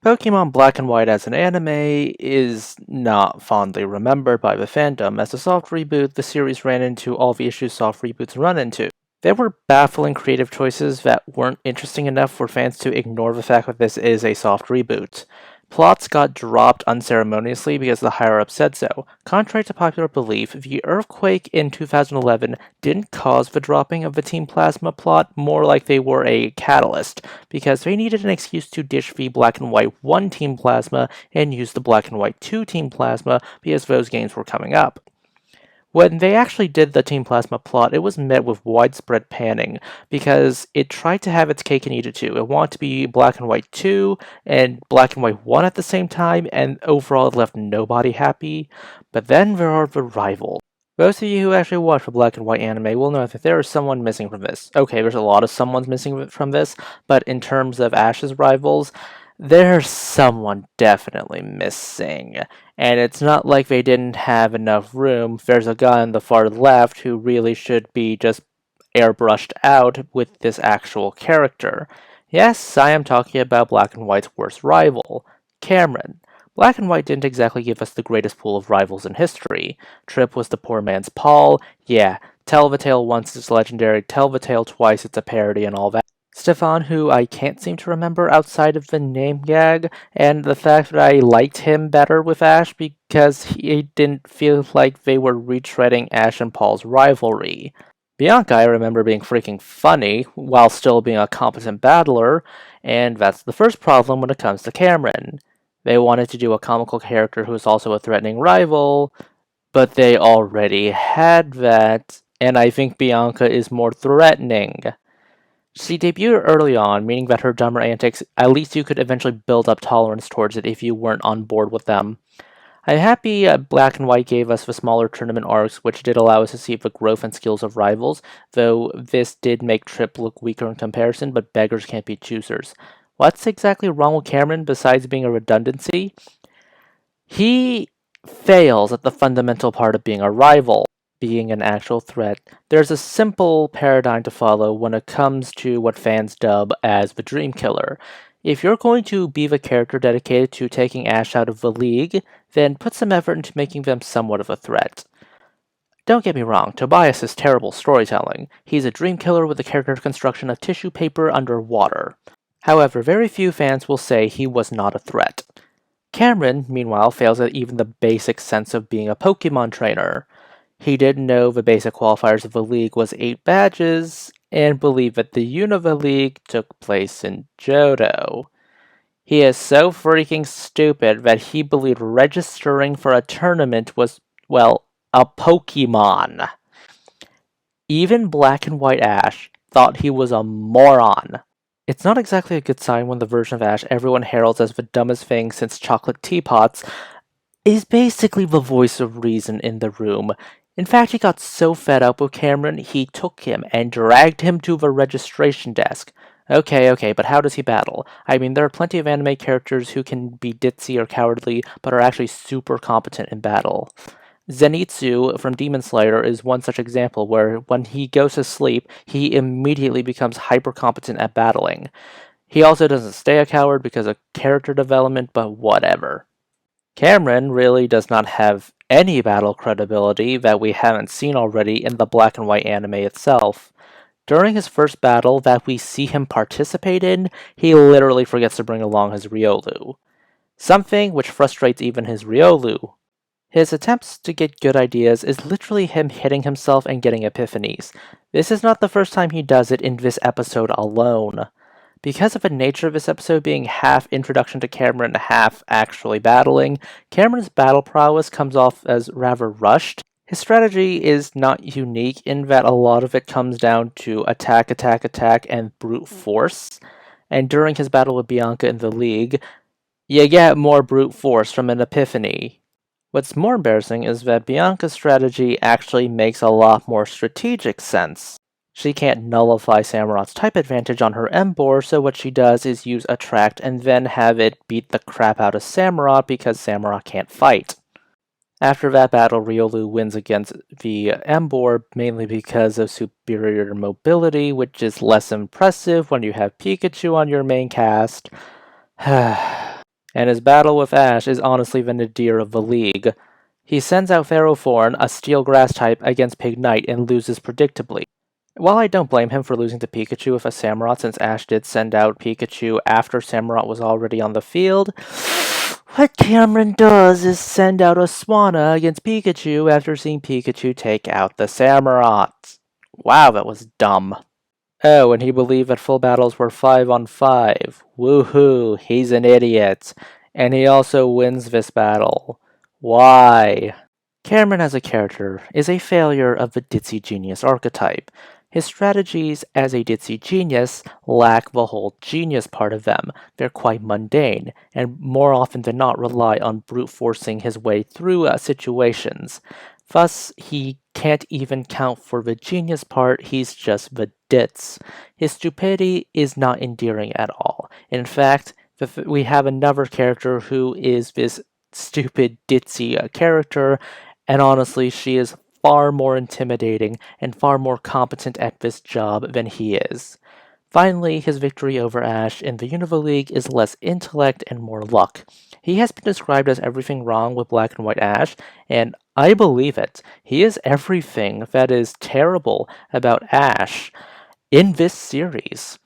Pokemon Black and White as an anime is not fondly remembered by the fandom. As a soft reboot, the series ran into all the issues soft reboots run into. There were baffling creative choices that weren't interesting enough for fans to ignore the fact that this is a soft reboot. Plots got dropped unceremoniously because the higher-ups said so. Contrary to popular belief, the earthquake in 2011 didn't cause the dropping of the Team Plasma plot, more like they were a catalyst, because they needed an excuse to ditch the Black and White 1 Team Plasma and use the Black and White 2 Team Plasma because those games were coming up. When they actually did the Team Plasma plot, it was met with widespread panning because it tried to have its cake and eat it too. It wanted to be Black and White 2 and Black and White 1 at the same time, and overall it left nobody happy. But then there are the rivals. Those of you who actually watch the Black and White anime will know that there is someone missing from this. Okay, there's a lot of someone's missing from this, but in terms of Ash's rivals, there's someone definitely missing. And it's not like they didn't have enough room. There's a guy on the far left who really should be just airbrushed out with this actual character. Yes, I am talking about Black and White's worst rival, Cameron. Black and White didn't exactly give us the greatest pool of rivals in history. Trip was the poor man's Paul. Yeah, tell the tale once it's legendary, tell the tale twice it's a parody and all that. Stefan, who I can't seem to remember outside of the name gag, and the fact that I liked him better with Ash because he didn't feel like they were retreading Ash and Paul's rivalry. Bianca, I remember being freaking funny while still being a competent battler, and that's the first problem when it comes to Cameron. They wanted to do a comical character who is also a threatening rival, but they already had that, and I think Bianca is more threatening. She debuted early on, meaning that her dumber antics, at least you could eventually build up tolerance towards it if you weren't on board with them. I'm happy Black and White gave us the smaller tournament arcs, which did allow us to see the growth and skills of rivals, though this did make Trip look weaker in comparison, but beggars can't be choosers. What's exactly wrong with Cameron besides being a redundancy? He fails at the fundamental part of being a rival, being an actual threat. There's a simple paradigm to follow when it comes to what fans dub as the Dream Killer. If you're going to be the character dedicated to taking Ash out of the league, then put some effort into making them somewhat of a threat. Don't get me wrong, Tobias is terrible storytelling. He's a dream killer with a character construction of tissue paper underwater. However, very few fans will say he was not a threat. Cameron, meanwhile, fails at even the basic sense of being a Pokemon trainer. He didn't know the basic qualifiers of the league was 8 badges, and believed that the Unova League took place in Johto. He is so freaking stupid that he believed registering for a tournament was, well, a Pokemon. Even Black and White Ash thought he was a moron. It's not exactly a good sign when the version of Ash everyone heralds as the dumbest thing since chocolate teapots is basically the voice of reason in the room. In fact, he got so fed up with Cameron, he took him and dragged him to the registration desk. Okay, but how does he battle? I mean, there are plenty of anime characters who can be ditzy or cowardly, but are actually super competent in battle. Zenitsu from Demon Slayer is one such example where when he goes to sleep, he immediately becomes hyper competent at battling. He also doesn't stay a coward because of character development, but whatever. Cameron really does not have any battle credibility that we haven't seen already in the Black and White anime itself. During his first battle that we see him participate in, he literally forgets to bring along his Riolu. Something which frustrates even his Riolu. His attempts to get good ideas is literally him hitting himself and getting epiphanies. This is not the first time he does it in this episode alone. Because of the nature of this episode being half introduction to Cameron and half actually battling, Cameron's battle prowess comes off as rather rushed. His strategy is not unique in that a lot of it comes down to attack, and brute force. And during his battle with Bianca in the league, you get more brute force from an epiphany. What's more embarrassing is that Bianca's strategy actually makes a lot more strategic sense. She can't nullify Samurot's type advantage on her Emboar, so what she does is use Attract and then have it beat the crap out of Samurott because Samurott can't fight. After that battle, Riolu wins against the Emboar mainly because of superior mobility, which is less impressive when you have Pikachu on your main cast. And his battle with Ash is honestly the nadir of the league. He sends out Ferrothorn, a steel grass type, against Pig Knight and loses predictably. While I don't blame him for losing to Pikachu with a Samurott, since Ash did send out Pikachu after Samurott was already on the field, what Cameron does is send out a Swanna against Pikachu after seeing Pikachu take out the Samurott. Wow, that was dumb. Oh, and he believed that full battles were 5-on-5. Woohoo, he's an idiot. And he also wins this battle. Why? Cameron as a character is a failure of the ditzy genius archetype. His strategies as a ditzy genius lack the whole genius part of them. They're quite mundane, and more often than not rely on brute forcing his way through situations. Thus, he can't even count for the genius part, he's just the ditz. His stupidity is not endearing at all. In fact, we have another character who is this stupid, ditzy character, and honestly, she is far more intimidating and far more competent at this job than he is. Finally, his victory over Ash in the Unova League is less intellect and more luck. He has been described as everything wrong with Black and White Ash, and I believe it. He is everything that is terrible about Ash in this series.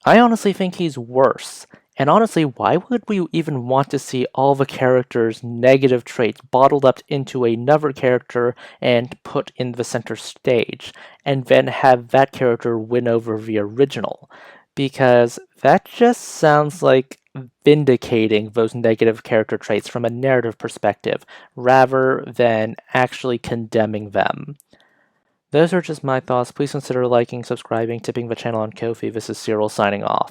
I honestly think he's worse. And honestly, why would we even want to see all the characters' negative traits bottled up into another character and put in the center stage, and then have that character win over the original? Because that just sounds like vindicating those negative character traits from a narrative perspective, rather than actually condemning them. Those are just my thoughts. Please consider liking, subscribing, tipping the channel on Ko-fi. This is Cyril signing off.